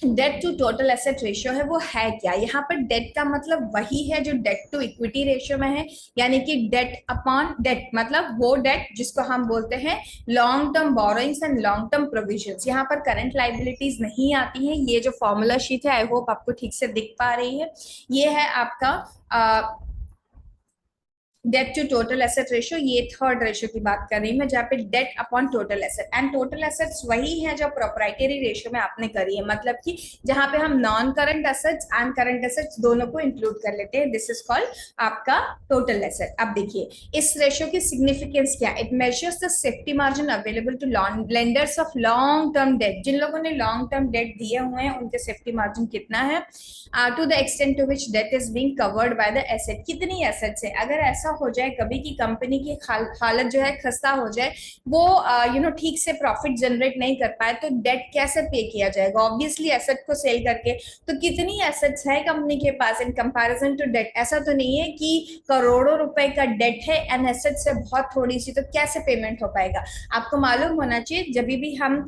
debt to total asset ratio है वो है क्या। यहाँ पर डेट का मतलब वही है जो डेट टू इक्विटी रेशियो में है, यानी कि डेट अपॉन डेट, मतलब वो डेट जिसको हम बोलते हैं long term borrowings and long term provisions. यहाँ पर करंट लाइबिलिटीज नहीं आती हैं। ये जो फॉर्मूला शीट है आई होप आपको ठीक से दिख पा रही है, ये है आपका debt to total asset ratio. ये थर्ड रेशियो की बात कर रही हूँ मैं, जहाँ पे debt upon total asset, and total assets वही है जो प्रोप्राइटरी रेशियो में आपने करी है, मतलब कि जहां पे हम non current assets and current assets दोनों को इंक्लूड कर लेते हैं, दिस इज कॉल्ड आपका टोटल एसेट। अब देखिए इस रेशियो की सिग्निफिकेंस क्या, it measures the safety margin available to lenders of long term debt. जिन लोगों ने लॉन्ग टर्म डेट दिए हुए हैं उनके सेफ्टी मार्जिन कितना है, to the extent to which debt is being covered by the asset. कितनी एसेट्स है, अगर ऐसा हो जाए कभी की कंपनी की हालत जो है खस्ता हो जाए, वो ठीक से प्रॉफिट जनरेट नहीं कर पाए, तो डेट कैसे पे किया जाएगा, ऑब्वियसली एसेट को सेल करके। तो कितनी एसेट्स है कंपनी के पास इन कंपैरिजन टू डेट, ऐसा तो नहीं है कि करोड़ों रुपए का डेट है एंड एसेट से बहुत थोड़ी सी, तो कैसे पेमेंट हो पाएगा। आपको मालूम होना चाहिए जब भी हम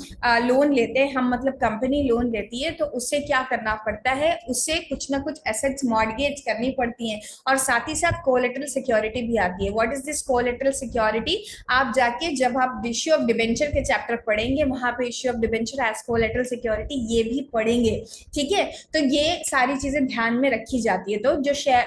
लोन लेते हैं, हम मतलब कंपनी लोन लेती है, तो उससे क्या करना पड़ता है, उससे कुछ ना कुछ एसेट्स मॉर्गेज करनी पड़ती हैं, और साथ ही साथ कोलेटरल सिक्योरिटी भी आती है। What is this collateral security, आप जाके जब आप इश्यू ऑफ डिबेंचर के चैप्टर पढ़ेंगे वहां पे issue of debenture as collateral security ये भी पढ़ेंगे। ठीक है, तो ये सारी चीजें ध्यान में रखी जाती है। तो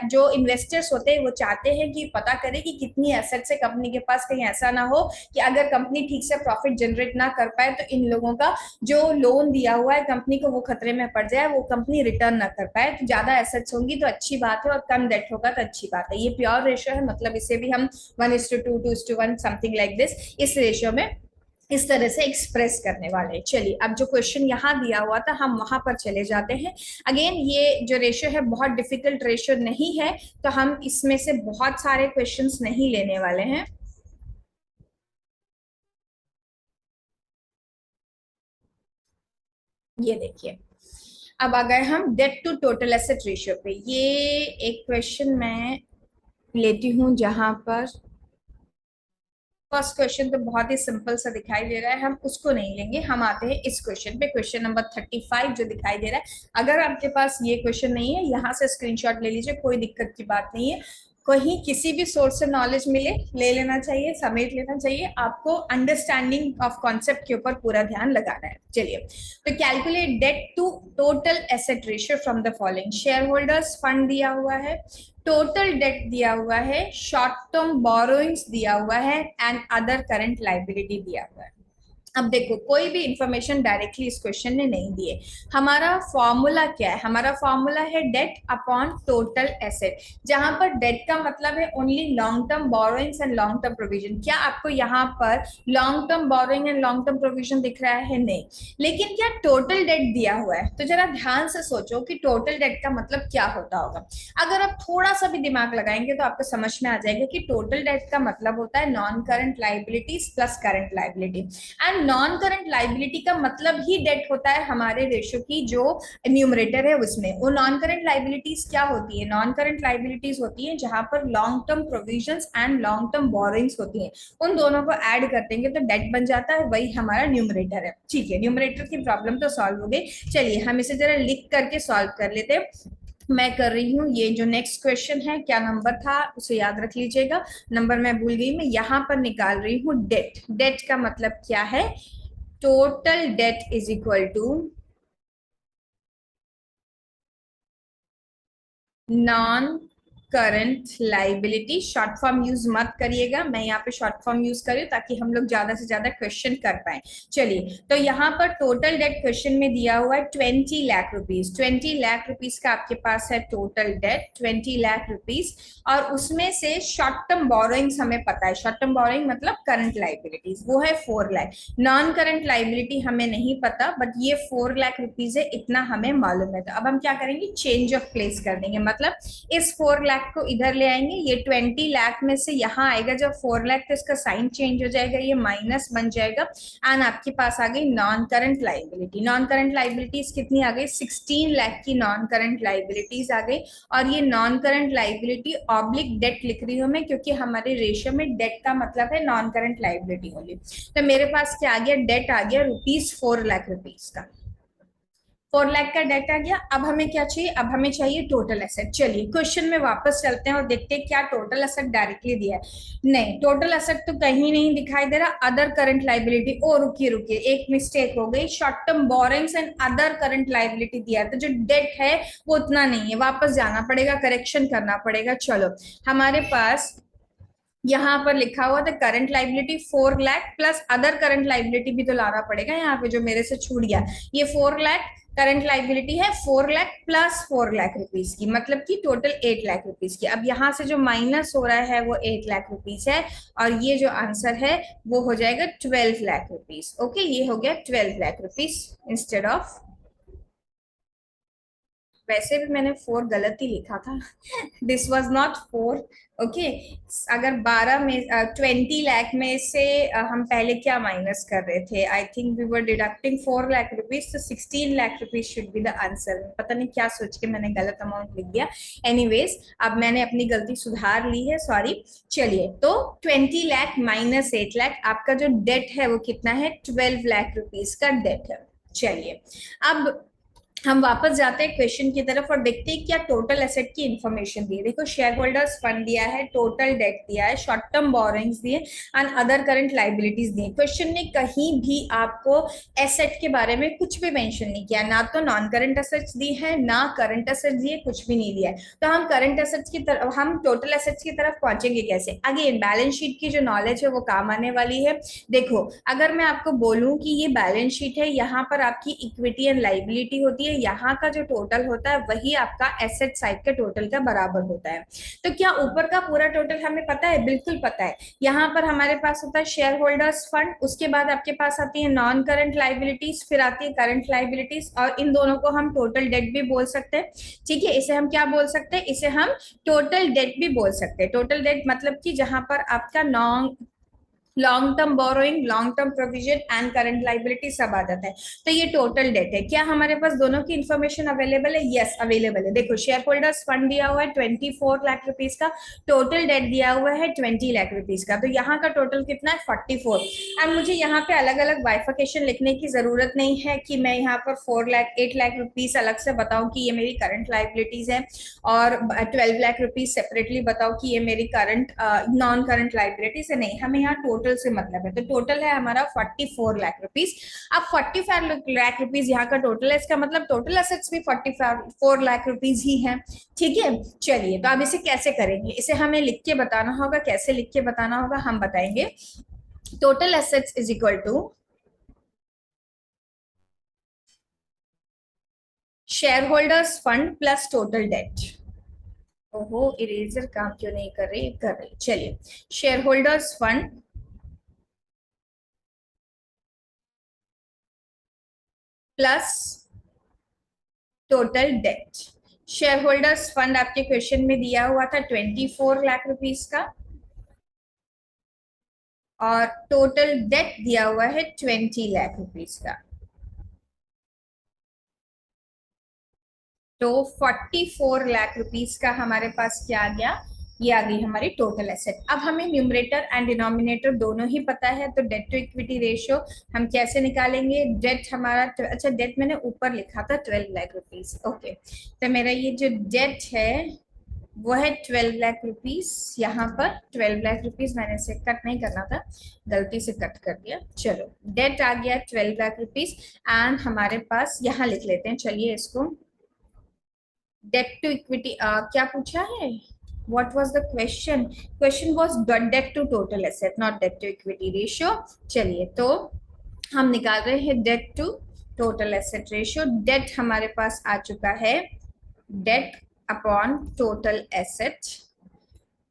जो इन्वेस्टर्स होते हैं वो चाहते हैं कि पता करें कि कितनी एसेट्स है कंपनी के पास, कहीं ऐसा ना हो कि अगर कंपनी ठीक से प्रॉफिट जनरेट ना कर पाए तो इन लोगों का जो लोन दिया हुआ है कंपनी को वो खतरे में पड़ जाए, वो कंपनी रिटर्न ना कर पाए। तो ज्यादा एसेट्स होंगी तो अच्छी बात है, और कम डेट होगा तो अच्छी बात है। ये प्योर रेशियो है, मतलब इसे भी हम 1:2, 2:1 समथिंग लाइक दिस, इस रेशियो में इस तरह से एक्सप्रेस करने वाले हैं। चलिए, अब जो क्वेश्चन यहाँ दिया हुआ था हम वहां पर चले जाते हैं। अगेन ये जो रेशियो है बहुत डिफिकल्ट रेशियो नहीं है, तो हम इसमें से बहुत सारे क्वेश्चंस नहीं लेने वाले हैं। ये देखिए, अब आ गए हम debt to total asset ratio पे। ये एक क्वेश्चन मैं लेती हूँ जहां पर फर्स्ट क्वेश्चन तो बहुत ही सिंपल सा दिखाई दे रहा है, हम उसको नहीं लेंगे। हम आते हैं इस क्वेश्चन पे, क्वेश्चन नंबर 35 जो दिखाई दे रहा है। अगर आपके पास ये क्वेश्चन नहीं है, यहाँ से स्क्रीनशॉट ले लीजिए, कोई दिक्कत की बात नहीं है। कहीं किसी भी सोर्स से नॉलेज मिले ले लेना चाहिए, समेट लेना चाहिए। आपको अंडरस्टैंडिंग ऑफ कॉन्सेप्ट के ऊपर पूरा ध्यान लगाना है। चलिए, तो calculate debt to total asset ratio from the following. Share holders fund दिया हुआ है, टोटल डेट दिया हुआ है, शॉर्ट टर्म बोरोइंग्स दिया हुआ है, एंड अदर करंट लाइबिलिटी दिया हुआ है। अब देखो कोई भी इंफॉर्मेशन डायरेक्टली इस क्वेश्चन ने नहीं दी है। हमारा फॉर्मूला क्या है? हमारा फॉर्मूला है डेट अपॉन टोटल एसेट, जहां पर डेट का मतलब है only long term borrowings and long term provision. क्या आपको यहाँ पर long term borrowing and long term provision दिख रहा है? नहीं। लेकिन क्या टोटल डेट दिया हुआ है? तो जरा ध्यान से सोचो कि टोटल डेट का मतलब क्या होता होगा। अगर आप थोड़ा सा भी दिमाग लगाएंगे तो आपको समझ में आ जाएगा कि टोटल डेट का मतलब होता है non current liabilities plus current liability. And non current liability का मतलब ही डेट होता है हमारे रेशियो की जो न्यूमरेटर है उसमें। वो नॉन करंट लाइबिलिटीज क्या होती है? नॉन करंट लाइबिलिटीज होती है जहां पर long term provisions and long term borrowings होती हैं। उन दोनों को ऐड कर देंगे तो डेट बन जाता है, वही हमारा न्यूमरेटर है। ठीक है, न्यूमरेटर की प्रॉब्लम तो सॉल्व हो गई। चलिए हम इसे जरा लिख करके सॉल्व कर लेते हैं। मैं कर रही हूँ। ये जो नेक्स्ट क्वेश्चन है, क्या नंबर था उसे याद रख लीजिएगा। नंबर मैं भूल गई, मैं यहाँ पर निकाल रही हूँ डेट। डेट का मतलब क्या है? Total debt is equal to non current liability. Short form use मत करिएगा, मैं यहाँ पे शॉर्ट फॉर्म यूज करी ताकि हम लोग ज्यादा से ज्यादा क्वेश्चन कर पाए। चलिए, तो यहाँ पर टोटल डेट क्वेश्चन में दिया हुआ है 20 लाख रुपीज। 20 लाख रुपीज का आपके पास है टोटल डेट, 20 लाख रुपीज। और उसमें से शॉर्ट टर्म बोरोइंग्स हमें पता है, शॉर्ट टर्म बोरोइंग मतलब करंट लाइबिलिटीज, वो है 4 लाख। नॉन करंट लाइबिलिटी हमें नहीं पता, बट ये 4 लाख रुपीज है, इतना हमें मालूम है। तो अब हम क्या करेंगे? चेंज ऑफ प्लेस कर देंगे। मतलब इस 4 लाख को इधर ले आएंगे, ये 20 लाख में से यहाँ आएगा जब 4 लाख, तो इसका साइन चेंज हो जाएगा, ये माइनस बन जाएगा। एंड आपके पास आ गई non current liability. Non current liabilities कितनी आ गई? 16 लाख की नॉन करंट लाइबिलिटीज आ गई। और ये non current liability oblique debt लिख रही हूँ मैं, क्योंकि हमारे रेशियो में डेट का मतलब है नॉन करंट लाइबिलिटी ओनली। तो मेरे पास क्या आ गया? डेट आ गया ₹4 लाख का। 4 लाख का डेट आ गया। अब हमें क्या चाहिए? अब हमें चाहिए टोटल एसेट। चलिए क्वेश्चन में वापस चलते हैं और देखते हैं क्या टोटल एसेट डायरेक्टली दिया है। नहीं, टोटल एसेट तो कहीं नहीं दिखाई दे रहा। अदर करंट लाइबिलिटी, ओ रुकिए रुकिए, एक मिस्टेक हो गई। Short term borrowings and other current liability दिया है, तो जो डेट है वो उतना नहीं है, वापस जाना पड़ेगा, करेक्शन करना पड़ेगा। चलो, हमारे पास यहाँ पर लिखा हुआ था current liability 4 lakh plus other current liability भी तो लाना पड़ेगा यहाँ पे, जो मेरे से छूट गया। ये 4 लाख करंट लाइबिलिटी है, 4 लाख प्लस 4 लाख रुपीज की, मतलब कि टोटल 8 लाख रुपीज की। अब यहाँ से जो माइनस हो रहा है वो 8 लाख रुपीज है, और ये जो आंसर है वो हो जाएगा 12 लाख रुपीज। ओके, ये हो गया 12 लाख रुपीज इंस्टेड ऑफ। वैसे भी मैंने 4 गलत ही लिखा था। This was not 4। ओके, अगर 12 में 20 लाख में से हम पहले क्या माइनस कर रहे थे? I think we were deducting 4 lakh rupees, तो 16 lakh rupees should be the answer. पता नहीं क्या सोच के मैंने गलत अमाउंट लिख दिया। एनीवेज, अब मैंने अपनी गलती सुधार ली है, सॉरी। चलिए, तो 20 लाख माइनस 8 लाख, आपका जो डेट है वो कितना है? 12 लाख रुपीज का डेट है। चलिए, अब हम वापस जाते हैं क्वेश्चन की तरफ और देखते हैं क्या टोटल एसेट की इंफॉर्मेशन दी है। देखो, शेयर होल्डर्स फंड दिया है, टोटल डेट दिया है, शॉर्ट टर्म बोरिंग्स दिए एंड अदर करंट लाइबिलिटीज दिए। क्वेश्चन ने कहीं भी आपको एसेट के बारे में कुछ भी मेंशन नहीं किया, ना तो नॉन करंट एसेट्स दी है, ना करंट एसेट्स दिए, कुछ भी नहीं दिया है। तो हम करंट एसेट्स की तरफ, हम टोटल एसेट्स की तरफ पहुंचेंगे कैसे? अगेन, बैलेंस शीट की जो नॉलेज है वो काम आने वाली है। देखो, अगर मैं आपको बोलूं कि ये बैलेंस शीट है, यहाँ पर आपकी इक्विटी एंड लाइबिलिटी होती है, यहाँ का जो टोटल होता है वही आपका एसेट साइड के टोटल का बराबर होता है। तो क्या ऊपर का पूरा टोटल हमें पता है? बिल्कुल पता है। यहाँ पर हमारे पास होता है शेयर होल्डर्स फंड, उसके बाद आपके पास आती है नॉन करंट लाइबिलिटीज, फिर आती है करंट लाइबिलिटीज, और इन दोनों को हम टोटल डेट भी बोल सकते हैं। ठीक है, इसे हम क्या बोल सकते हैं? इसे हम टोटल डेट भी बोल सकते हैं। टोटल डेट मतलब कि जहां पर आपका non long term borrowing, long term provision and current liability सब आ जाता है। तो ये टोटल डेट है। क्या हमारे पास दोनों की इंफॉर्मेशन अवेलेबल है? यस, अवेलेबल है। देखो, शेयर होल्डर्स फंड दिया हुआ है 24 लाख रुपीज का, टोटल डेट दिया हुआ है 20 लाख रुपीज का, तो यहाँ का टोटल कितना है? 44। एंड मुझे यहाँ पे अलग अलग बाइफिकेशन लिखने की जरूरत नहीं है कि मैं यहाँ पर 8 लाख रुपीज अलग से बताऊं कि ये मेरी करंट लाइबिलिटीज है, और 12 लाख रुपीज सेपरेटली बताओ कि ये मेरी करंट नॉन करंट लाइबिलिटीज है। नहीं, हमें यहाँ टोटल से मतलब है। तो टोटल है हमारा 44 लाख रुपीज। अब 45 लाख रुपीज यहाँ का टोटल है, इसका मतलब टोटल एसेट्स भी 44 लाख रुपीज ही है। ठीक है, चलिए, तो अब इसे कैसे करेंगे? इसे हमें लिख के बताना होगा। कैसे लिख के बताना होगा हम बताएंगे। Total assets is equal to share holders fund plus total debt. ओहो, इरेजर काम क्यों नहीं कर रही? कर रही, चलिए। Share holders fund plus total debt. Share holders fund आपके क्वेश्चन में दिया हुआ था 24 लाख रुपीस का, और टोटल डेट दिया हुआ है 20 लाख रुपीस का। तो 44 लाख रुपीस का हमारे पास क्या आ गया? ये आ गई हमारी टोटल एसेट। अब हमें न्यूमरेटर एंड डिनोमिनेटर दोनों ही पता है, तो डेट टू इक्विटी रेशियो हम कैसे निकालेंगे? डेट हमारा, अच्छा डेट मैंने ऊपर लिखा था 12 लाख रुपीस, ओके। तो मेरा ये जो डेट है वो है 12 लाख रुपीस। यहाँ पर 12 लाख रुपीस, मैंने इसे कट नहीं करना था, गलती से कट कर दिया। चलो, डेट आ गया 12 लाख रुपीस। एंड हमारे पास यहाँ लिख लेते हैं, चलिए इसको, डेट टू इक्विटी क्या पूछा है? What was the question? Question was debt to total asset, not debt to equity ratio. चलिए, तो हम निकाल रहे हैं debt to total asset ratio. Debt हमारे पास आ चुका है, debt upon total asset.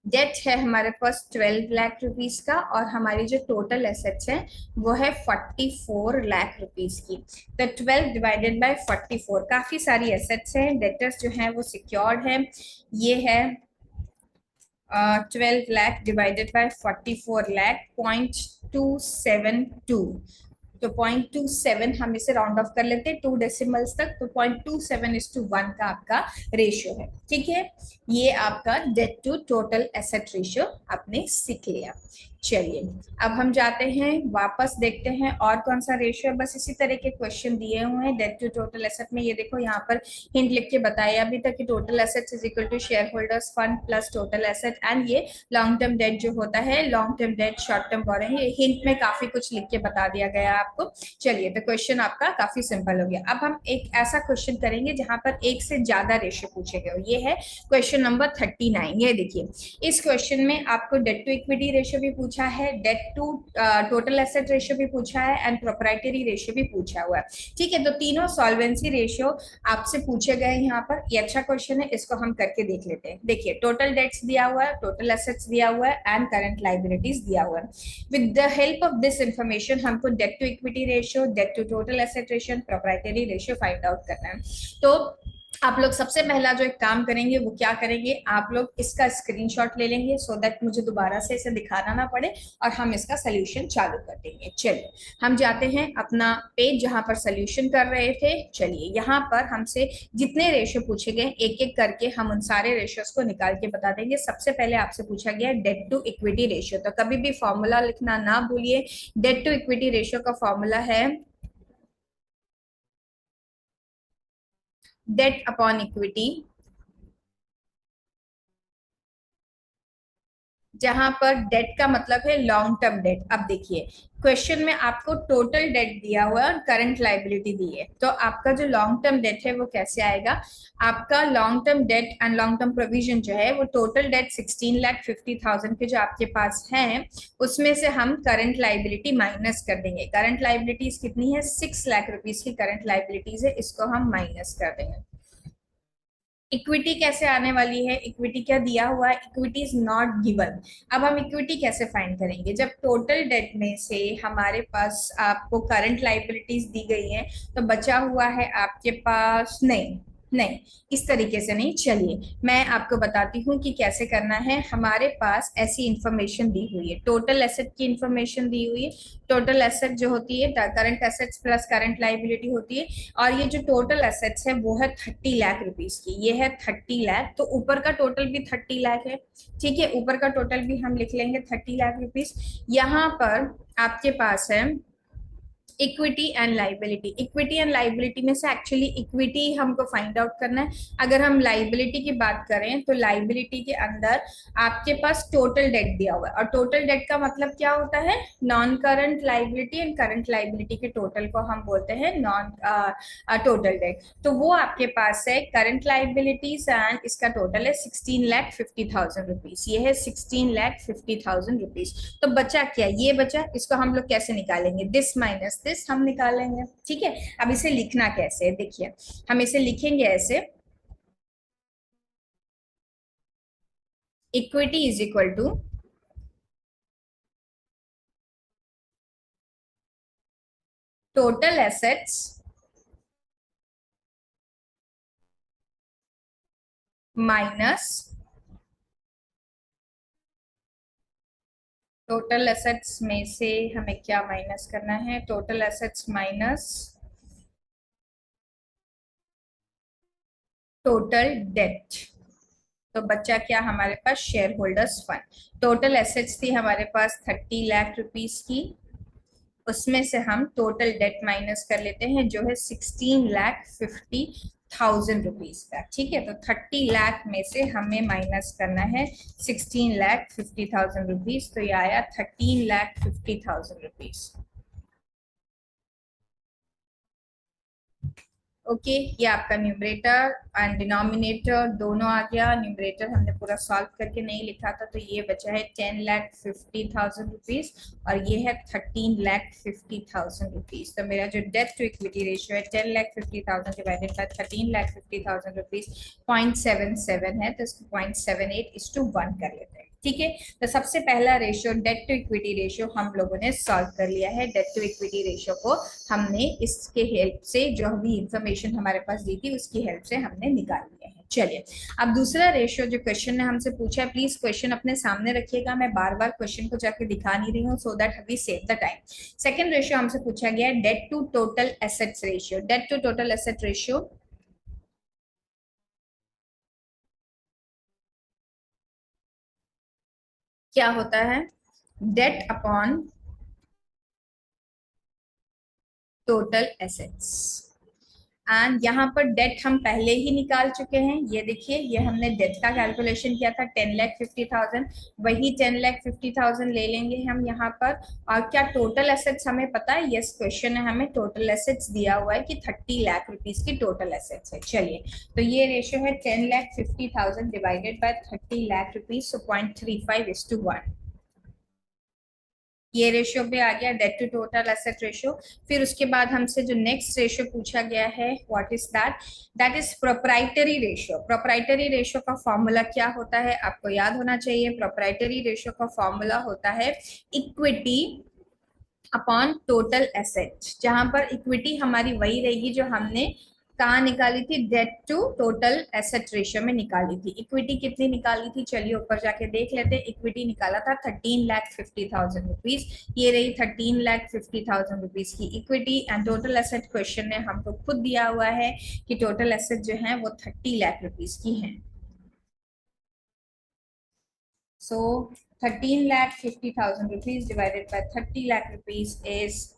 Debt है हमारे पास 12 लाख रुपीस का, और हमारी जो टोटल एसेट्स है वो है 44 लाख रुपीस की। तो 12 डिवाइडेड बाय 44, काफी सारी एसेट्स हैं। डेटर्स जो है वो सिक्योर्ड है, ये है 12 लाख डिवाइडेड बाय 44 लाख, 0.272। तो 0.27 हम इसे राउंड ऑफ कर लेते हैं 2 डेसिमल्स तक, तो 0.27:1 का आपका रेशियो है। ठीक है, ये आपका debt to total asset ratio आपने सीख लिया। चलिए, अब हम जाते हैं वापस, देखते हैं और कौन सा रेशियो। बस इसी तरह के क्वेश्चन दिए हुए हैं डेट टू टोटल एसेट में। ये देखो, यहाँ पर हिंट लिख के बताया अभी तक कि total assets is equal to share holders fund plus total asset. And ये लॉन्ग टर्म डेट जो होता है, long term debt, short term borrowing, ये हिंट में काफी कुछ लिख के बता दिया गया आपको। चलिए, तो क्वेश्चन आपका काफी सिंपल हो गया। अब हम एक ऐसा क्वेश्चन करेंगे जहां पर एक से ज्यादा रेशियो पूछे गए। ये है क्वेश्चन नंबर 39। ये देखिए, इस क्वेश्चन में आपको डेट टू इक्विटी रेशियो भी पूछा है, debt to total asset ratio भी पूछा है, एंड प्रोप्राइटरी रेशियो भी पूछा हुआ है। ठीक है, तो तीनों सॉल्वेंसी रेशियो आपसे पूछे गए यहाँ पर। ये अच्छा क्वेश्चन है, इसको हम करके देख लेते हैं। देखिए, टोटल डेट्स दिया हुआ है, टोटल एसेट्स दिया हुआ है, एंड करंट लाइबिलिटीज दिया हुआ है। With the help of this information हमको debt to equity ratio, debt to total asset ratio, proprietary ratio find out करना है। तो आप लोग सबसे पहला जो एक काम करेंगे वो क्या करेंगे, आप लोग इसका स्क्रीनशॉट ले लेंगे, सो दैट मुझे दोबारा से इसे दिखाना ना पड़े, और हम इसका सोल्यूशन चालू कर देंगे। चलिए, हम जाते हैं अपना पेज जहां पर सोल्यूशन कर रहे थे। चलिए, यहाँ पर हमसे जितने रेशियो पूछे गए एक एक करके हम उन सारे रेशियोज को निकाल के बता देंगे। सबसे पहले आपसे पूछा गया डेट टू इक्विटी रेशियो, तो कभी भी फॉर्मूला लिखना ना भूलिए। डेट टू इक्विटी रेशियो का फॉर्मूला है डेट अपॉन इक्विटी, जहां पर डेट का मतलब है लॉन्ग टर्म डेट। अब देखिए, क्वेश्चन में आपको टोटल डेट दिया हुआ है और करंट लाइबिलिटी दी है, तो आपका जो लॉन्ग टर्म डेट है वो कैसे आएगा? आपका long term date and long term provision जो है वो टोटल डेट 16,50,000 के जो आपके पास है, उसमें से हम करंट लाइबिलिटी माइनस कर देंगे। करंट लाइबिलिटीज कितनी है? 6 लाख रुपीज की करंट लाइबिलिटीज है, इसको हम माइनस कर देंगे। इक्विटी कैसे आने वाली है? इक्विटी क्या दिया हुआ है? Equity is not given. अब हम इक्विटी कैसे फाइंड करेंगे? जब टोटल डेट में से हमारे पास आपको करंट लाइबिलिटीज दी गई है, तो बचा हुआ है आपके पास, नहीं नहीं, इस तरीके से नहीं। चलिए, मैं आपको बताती हूँ कि कैसे करना है। हमारे पास ऐसी इंफॉर्मेशन दी हुई है, टोटल एसेट की इंफॉर्मेशन दी हुई है। टोटल एसेट जो होती है current assets plus current liability होती है, और ये जो टोटल एसेट्स है वो है 30 लाख रुपीस की। ये है 30 लाख, तो ऊपर का टोटल भी 30 लाख है। ठीक है, ऊपर का टोटल भी हम लिख लेंगे 30 लाख रुपीस। यहाँ पर आपके पास है equity and liability. Equity and liability में से एक्चुअली इक्विटी हमको फाइंड आउट करना है। अगर हम लाइबिलिटी की बात करें तो लाइबिलिटी के अंदर आपके पास टोटल डेट दिया हुआ है, और टोटल डेट का मतलब क्या होता है? Non current liability and current liability के टोटल को हम बोलते हैं नॉन टोटल डेट। तो वो आपके पास है करंट लाइबिलिटीज, एंड इसका टोटल है 16,50,000 रुपीज। ये है 16,50,000 रुपीज। तो बचा क्या? ये बचा, इसको हम लोग कैसे निकालेंगे? दिस माइनस एनालिसिस हम निकालेंगे। ठीक है, अब इसे लिखना कैसे है देखिए, हम इसे लिखेंगे ऐसे, equity is equal to total assets minus total assets में से हमें क्या माइनस करना है, total assets minus total debt. तो बच्चा क्या हमारे पास, share holders fund. Total assets थी हमारे पास 30 लाख रुपीस की, उसमें से हम टोटल डेट माइनस कर लेते हैं जो है 16,50,000 रुपीज का। ठीक है, तो 30 लाख में से हमें माइनस करना है 16,50,000 रुपीज, तो ये आया 13,50,000 रुपीज। ओके, ये आपका न्यूमरेटर एंड डिनोमिनेटर दोनों आ गया। न्यूमरेटर हमने पूरा सॉल्व करके नहीं लिखा था, तो ये बचा है 10,50,000 रुपीज और ये है 13,50,000 रुपीज। तो मेरा जो डेट टू इक्विटी रेशियो है 10,50,000 डिवाइडेड बाय 13,50,000 रुपीज 0.77 है, तो इसको 0.78:1 कर लेते हैं। ठीक है, तो सबसे पहला ratio debt to equity ratio हम लोगों ने सॉल्व कर लिया है। डेट टू इक्विटी रेशियो को हमने इसके हेल्प से, जो भी इंफॉर्मेशन हमारे पास दी थी उसकी हेल्प से हमने निकाल लिया है। चलिए, अब दूसरा रेशियो जो क्वेश्चन ने हमसे पूछा है, प्लीज क्वेश्चन अपने सामने रखिएगा, मैं बार बार क्वेश्चन को जाके दिखा नहीं रही हूँ, so that we save the time. Second ratio हमसे पूछा गया है debt to total assets ratio. Debt to total asset ratio क्या होता है, debt upon total assets. And यहाँ पर डेट हम पहले ही निकाल चुके हैं, ये देखिए, ये हमने डेट का कैलकुलेशन किया था 10,50,000, वही 10,50,000 ले लेंगे हम यहाँ पर। और क्या टोटल एसेट्स हमें पता है, यस क्वेश्चन है, हमें टोटल एसेट्स दिया हुआ है कि 30 लाख रुपीज की टोटल एसेट्स है। चलिए, तो ये रेशियो है 10,50,000 divided by 30 lakh rupees, so 0.35:1। ये रेशियो पे आ गया debt to total asset ratio. फिर उसके बाद हमसे जो नेक्स्ट रेशियो पूछा गया है, what is that, that is proprietary ratio. Proprietary ratio का फॉर्मूला क्या होता है, आपको याद होना चाहिए। प्रोप्राइटरी रेशियो का फॉर्मूला होता है इक्विटी अपॉन टोटल एसेट, जहां पर इक्विटी हमारी वही रहेगी जो हमने कहाँ निकाली थी, debt to total asset ratio में निकाली थी। इक्विटी कितनी निकाली थी, चलिए ऊपर जाके देख लेते हैं। इक्विटी निकाला था 13,50,000 रुपीज, ये रही 13,50,000 रुपीज की equity. And total asset question ने हमको खुद दिया हुआ है कि टोटल एसेट जो है वो 30 लाख रुपीज की है। So 13,50,000 rupees divided by 30 lakh rupees is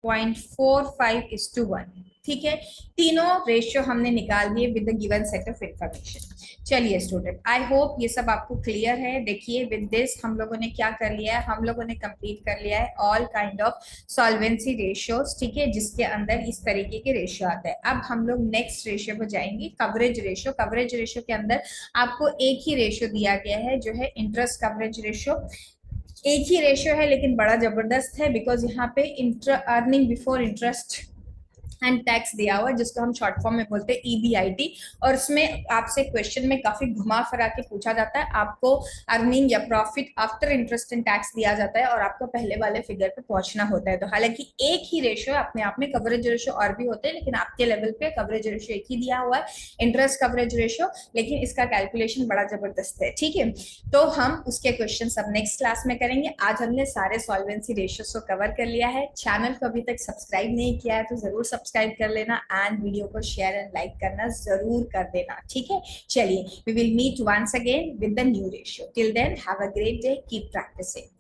0.45:1। ठीक है, तीनों रेशियो हमने निकाल दिए with the given set of information. चलिए स्टूडेंट, आई होप ये सब आपको क्लियर है। देखिए, विद दिस हम लोगों ने क्या कर लिया है, हम लोगों ने कंप्लीट कर लिया है all kind of solvency ratios. ठीक है, जिसके अंदर इस तरीके के रेशियो आते हैं। अब हम लोग नेक्स्ट रेशियो पर जाएंगे, कवरेज रेशियो। कवरेज रेशियो के अंदर आपको एक ही रेशियो दिया गया है जो है इंटरेस्ट कवरेज रेशियो। एक ही रेशियो है लेकिन बड़ा जबरदस्त है, बिकॉज यहाँ पे earning before interest and tax दिया हुआ है, जिसको हम शॉर्ट फॉर्म में बोलते हैं ईबीआईटी। और इसमें आपसे क्वेश्चन में काफी घुमा फिरा के पूछा जाता है, आपको अर्निंग या profit after interest and tax दिया जाता है और आपको पहले वाले फिगर पे पहुंचना होता है। तो हालांकि एक ही रेशियो है, अपने आप में कवरेज रेशियो और भी होते हैं, लेकिन आपके लेवल पे कवरेज रेशियो एक ही दिया हुआ है, इंटरेस्ट कवरेज रेशियो, लेकिन इसका कैलकुलेशन बड़ा जबरदस्त है। ठीक है, तो हम उसके क्वेश्चन सब नेक्स्ट क्लास में करेंगे। आज हमने सारे सॉल्वेंसी रेशियोज को कवर कर लिया है। चैनल को अभी तक सब्सक्राइब नहीं किया है तो जरूर सब्सक्राइब कर लेना, एंड वीडियो को शेयर एंड लाइक करना जरूर कर देना। ठीक है, चलिए, we will meet once again with the new ratio. Till then have a great day, keep practising.